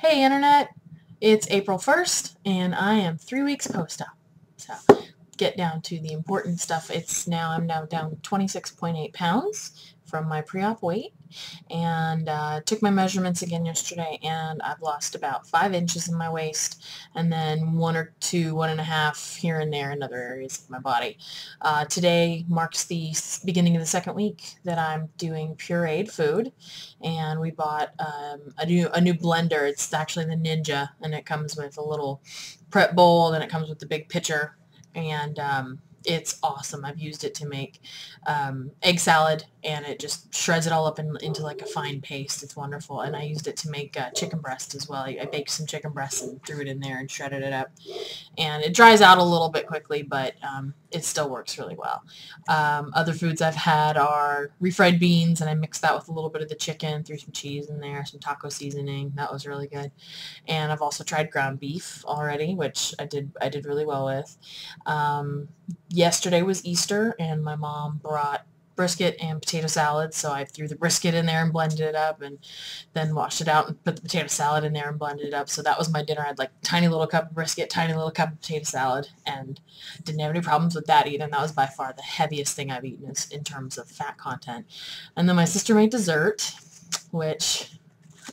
Hey Internet, it's April 1st and I am 3 weeks post-op. So get down to the important stuff. I'm now down 26.8 pounds from my pre-op weight, and took my measurements again yesterday, and I've lost about 5 inches in my waist, and then 1.5 here and there in other areas of my body. Today marks the beginning of the second week that I'm doing pureed food, and we bought a new blender. It's actually the Ninja, and it comes with a little prep bowl, and it comes with the big pitcher, and it's awesome. I've used it to make egg salad, and it just shreds it all up into like a fine paste. It's wonderful. And I used it to make chicken breast as well. I baked some chicken breasts and threw it in there and shredded it up. And it dries out a little bit quickly, but it still works really well. Other foods I've had are refried beans, and I mixed that with a little bit of the chicken, threw some cheese in there, some taco seasoning. That was really good. And I've also tried ground beef already, which I did really well with. Yesterday was Easter, and my mom brought brisket and potato salad, so I threw the brisket in there and blended it up, and then washed it out and put the potato salad in there and blended it up. So that was my dinner. I had like a tiny little cup of brisket, tiny little cup of potato salad, and didn't have any problems with that either. And that was by far the heaviest thing I've eaten in terms of fat content. And then my sister made dessert, which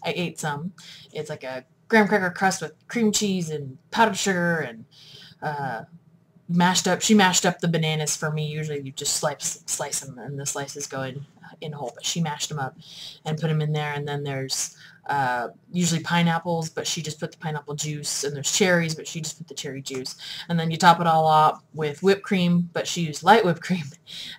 I ate some. It's like a graham cracker crust with cream cheese and powdered sugar and she mashed up the bananas for me. Usually you just slice them, and the slices go in whole, but she mashed them up and put them in there. And then there's usually pineapples, but she just put the pineapple juice, and there's cherries, but she just put the cherry juice. And then you top it all up with whipped cream, but she used light whipped cream,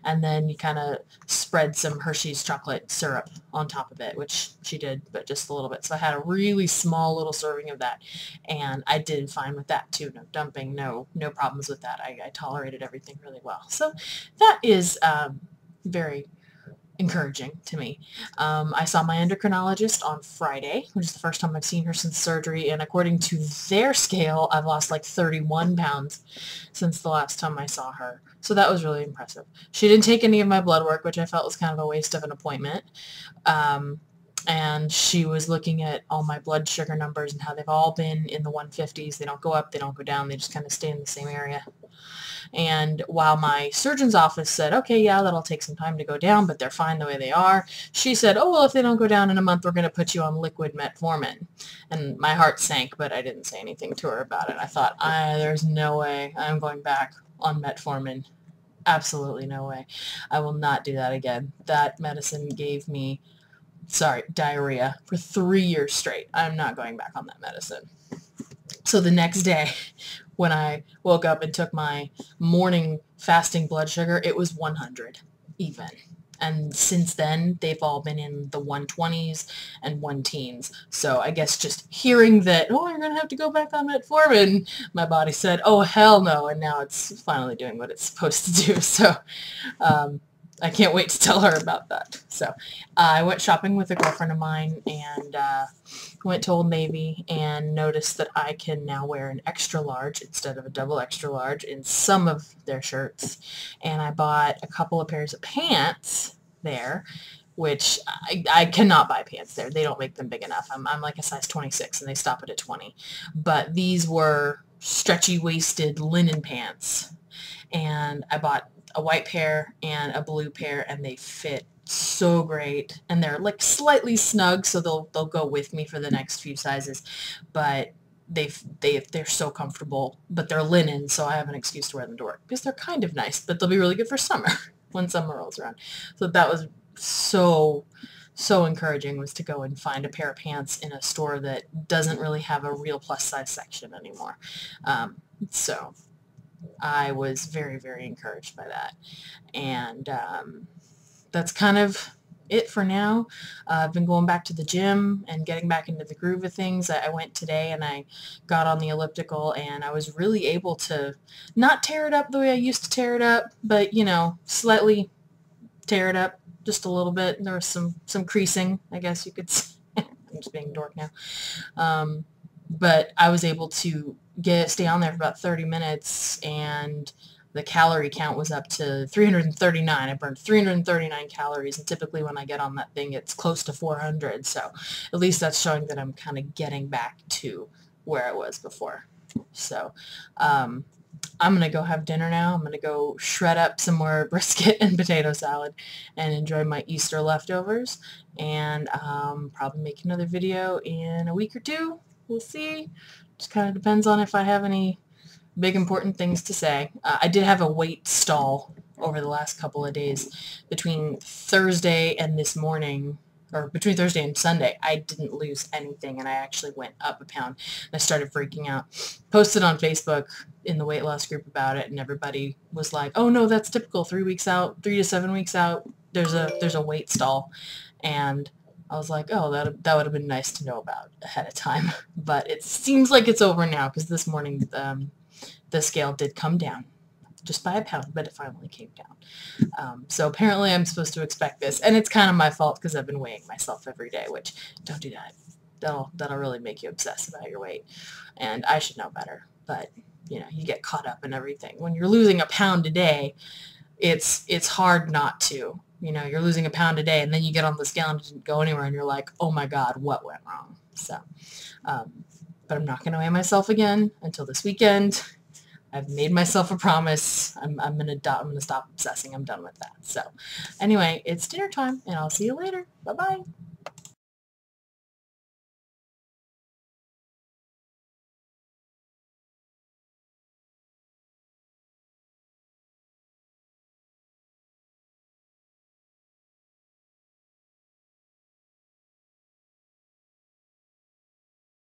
and then you kind of spread some Hershey's chocolate syrup on top of it, which she did, but just a little bit. So I had a really small little serving of that, and I did fine with that too. No dumping, no problems with that. I tolerated everything really well. So that is very encouraging to me. I saw my endocrinologist on Friday, which is the first time I've seen her since surgery, and according to their scale, I've lost like 31 pounds since the last time I saw her. So that was really impressive. She didn't take any of my blood work, which I felt was kind of a waste of an appointment. And she was looking at all my blood sugar numbers and how they've all been in the 150s. They don't go up, they don't go down, they just kind of stay in the same area. And while my surgeon's office said, okay, yeah, that'll take some time to go down, but they're fine the way they are, she said, oh, well, if they don't go down in a month, we're going to put you on liquid metformin. And my heart sank, but I didn't say anything to her about it. I thought, there's no way I'm going back on metformin. Absolutely no way. I will not do that again. That medicine gave me, diarrhea for 3 years straight. I'm not going back on that medicine. So the next day, when I woke up and took my morning fasting blood sugar, it was 100 even. And since then, they've all been in the 120s and 1-teens. So I guess just hearing that, oh, you're going to have to go back on metformin, my body said, oh, hell no. And now it's finally doing what it's supposed to do. So I can't wait to tell her about that. So I went shopping with a girlfriend of mine, and went to Old Navy and noticed that I can now wear an extra large instead of a double extra large in some of their shirts. And I bought a couple of pairs of pants there, which I cannot buy pants there. They don't make them big enough. I'm like a size 26, and they stop it at 20. But these were stretchy waisted linen pants, and I bought a white pair and a blue pair, and they fit so great, and they're like slightly snug, so they'll go with me for the next few sizes, but they're so comfortable. But they're linen, so I have an excuse to wear them to work, because they're kind of nice, but they'll be really good for summer when summer rolls around. So that was so encouraging, was to go and find a pair of pants in a store that doesn't really have a real plus size section anymore. So I was very, very encouraged by that. And that's kind of it for now. I've been going back to the gym and getting back into the groove of things. I went today and I got on the elliptical, and I was really able to not tear it up the way I used to tear it up, but, slightly tear it up just a little bit. There was some creasing, I guess you could say. I'm just being a dork now. But I was able to stay on there for about 30 minutes, and the calorie count was up to 339. I burned 339 calories, and typically when I get on that thing, it's close to 400. So at least that's showing that I'm kind of getting back to where I was before. So I'm going to go have dinner now. I'm going to go shred up some more brisket and potato salad and enjoy my Easter leftovers. And probably make another video in a week or two. We'll see. Just kind of depends on if I have any big important things to say. I did have a weight stall over the last couple of days. Between Thursday and this morning, or between Thursday and Sunday, I didn't lose anything, and I actually went up a pound. And I started freaking out. Posted on Facebook in the weight loss group about it, and everybody was like, "Oh no, that's typical. 3 weeks out, 3 to 7 weeks out, there's a weight stall." And I was like, "Oh, that would have been nice to know about ahead of time." But it seems like it's over now, because this morning the scale did come down just by a pound, but it finally came down. So apparently I'm supposed to expect this, and it's kind of my fault because I've been weighing myself every day, which, don't do that. That'll really make you obsess about your weight, and I should know better. But you know, you get caught up in everything. When you're losing a pound a day, it's hard not to. You know, you're losing a pound a day, and then you get on the scale and it didn't go anywhere, and you're like, "Oh my God, what went wrong?" So, but I'm not going to weigh myself again until this weekend. I've made myself a promise. I'm gonna stop obsessing. I'm done with that. So anyway, it's dinner time, and I'll see you later. Bye-bye.